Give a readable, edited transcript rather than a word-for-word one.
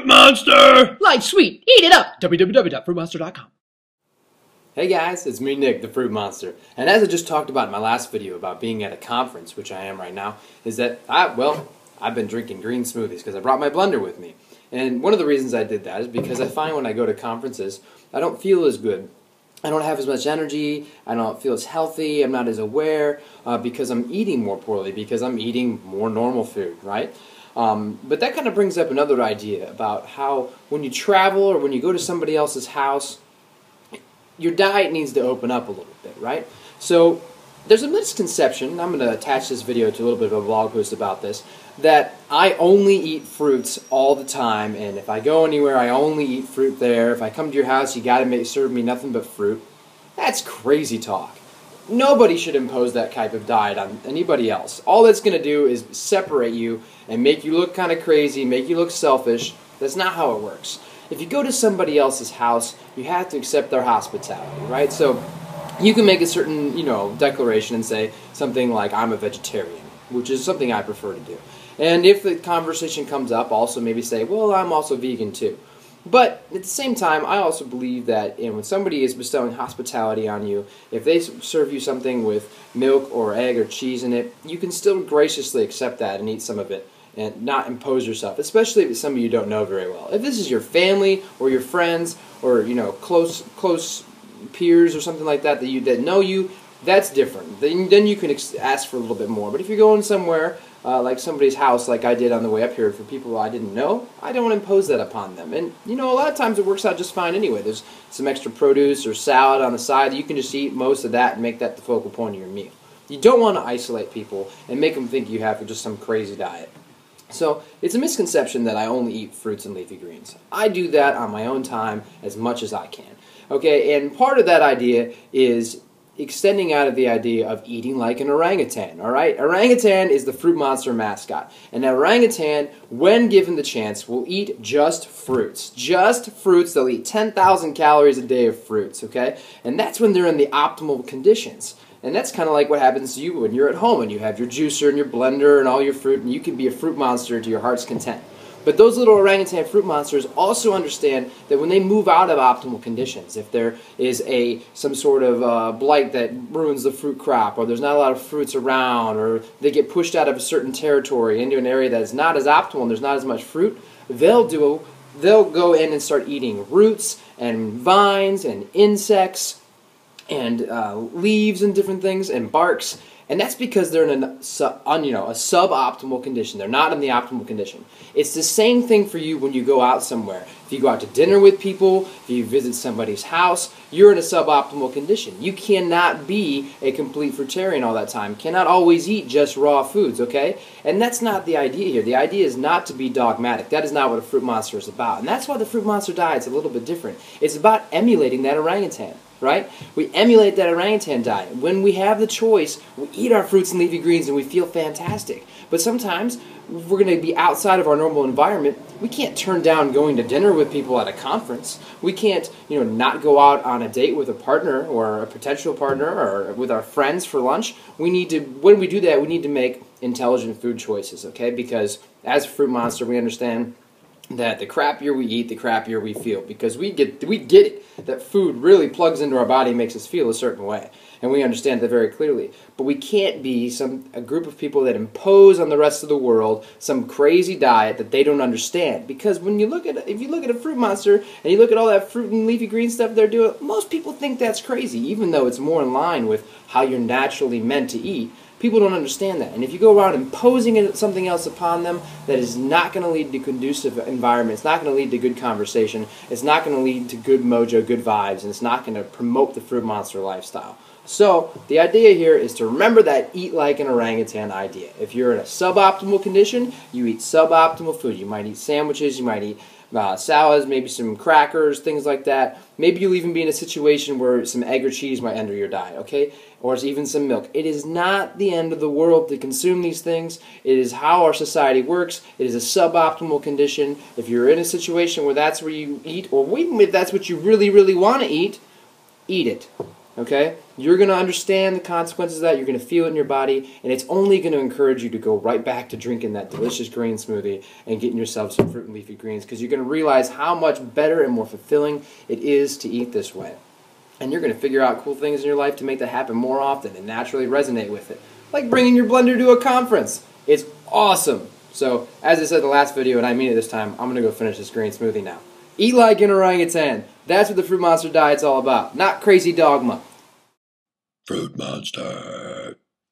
Fruit Monster! Life's sweet, eat it up! www.fruitmonster.com. Hey guys, it's me Nick, the Fruit Monster. And as I just talked about in my last video about being at a conference, which I am right now, is that I've been drinking green smoothies because I brought my blender with me. And one of the reasons I did that is because I find when I go to conferences, I don't feel as good. I don't have as much energy, I don't feel as healthy, I'm not as aware, because I'm eating more poorly, because I'm eating more normal food, right? But that kind of brings up another idea about how when you travel or when you go to somebody else's house, your diet needs to open up a little bit, right? So there's a misconception, I'm going to attach this video to a little bit of a blog post about this, that I only eat fruits all the time, and if I go anywhere I only eat fruit there. If I come to your house you got to serve me nothing but fruit. That's crazy talk. Nobody should impose that type of diet on anybody else. All that's going to do is separate you and make you look kind of crazy, make you look selfish. That's not how it works. If you go to somebody else's house, you have to accept their hospitality, right? So you can make a certain, declaration and say something like, I'm a vegetarian, which is something I prefer to do. And if the conversation comes up, also maybe say, well, I'm also vegan too. But at the same time, I also believe that when somebody is bestowing hospitality on you, if they serve you something with milk or egg or cheese in it, you can still graciously accept that and eat some of it and not impose yourself, especially if it's somebody you don't know very well. If this is your family or your friends or close peers or something like that that know you, that's different. Then you can ask for a little bit more. But if you're going somewhere like somebody's house, like I did on the way up here for people I didn't know, I don't want to impose that upon them. And a lot of times it works out just fine anyway. There's some extra produce or salad on the side. You can just eat most of that and make that the focal point of your meal. You don't want to isolate people and make them think you have just some crazy diet. So it's a misconception that I only eat fruits and leafy greens. I do that on my own time as much as I can. Okay, and part of that idea is extending out of the idea of eating like an orangutan, all right? Orangutan is the Fruit Monster mascot. And an orangutan, when given the chance, will eat just fruits. Just fruits. They'll eat 10,000 calories a day of fruits, okay? And that's when they're in the optimal conditions. And that's kind of like what happens to you when you're at home and you have your juicer and your blender and all your fruit, and you can be a fruit monster to your heart's content. But those little orangutan fruit monsters also understand that when they move out of optimal conditions, if there is some sort of blight that ruins the fruit crop, or there's not a lot of fruits around, or they get pushed out of a certain territory into an area that is not as optimal and there's not as much fruit, they'll go in and start eating roots and vines and insects and leaves and different things and barks. And that's because they're in a suboptimal condition. They're not in the optimal condition. It's the same thing for you when you go out somewhere. If you go out to dinner with people, if you visit somebody's house, you're in a suboptimal condition. You cannot be a complete fruitarian all that time. Cannot always eat just raw foods, okay? And that's not the idea here. The idea is not to be dogmatic. That is not what a Fruit Monster is about. And that's why the Fruit Monster diet's a little bit different. It's about emulating that orangutan. Right? We emulate that orangutan diet. When we have the choice, we eat our fruits and leafy greens and we feel fantastic. But sometimes we're going to be outside of our normal environment. We can't turn down going to dinner with people at a conference. We can't, not go out on a date with a partner or a potential partner or with our friends for lunch. When we do that, we need to make intelligent food choices, okay? Because as a Fruit Monster, we understand that the crappier we eat, the crappier we feel, because we get it that food really plugs into our body and makes us feel a certain way, and we understand that very clearly. But we can't be a group of people that impose on the rest of the world some crazy diet that they don't understand. Because if you look at a Fruit Monster and you look at all that fruit and leafy green stuff they're doing, most people think that's crazy, even though it's more in line with how you're naturally meant to eat. People don't understand that. And if you go around imposing something else upon them, that is not going to lead to conducive environment. It's not going to lead to good conversation. It's not going to lead to good mojo, good vibes, and it's not going to promote the Fruit Monster lifestyle. So the idea here is to remember that eat like an orangutan idea. If you're in a suboptimal condition, you eat suboptimal food. You might eat sandwiches, you might eat salads, maybe some crackers, things like that. Maybe you'll even be in a situation where some egg or cheese might enter your diet, okay? Or even some milk. It is not the end of the world to consume these things. It is how our society works. It is a suboptimal condition. If you're in a situation where that's where you eat, or even if that's what you really, really want to eat it. Okay? You're going to understand the consequences of that. You're going to feel it in your body, and it's only going to encourage you to go right back to drinking that delicious green smoothie and getting yourself some fruit and leafy greens, because you're going to realize how much better and more fulfilling it is to eat this way. And you're going to figure out cool things in your life to make that happen more often and naturally resonate with it. Like bringing your blender to a conference. It's awesome. So, as I said in the last video, and I mean it this time, I'm going to go finish this green smoothie now. Eat like an orangutan. That's what the Fruit Monster diet's all about. Not crazy dogma. Fruit Monster.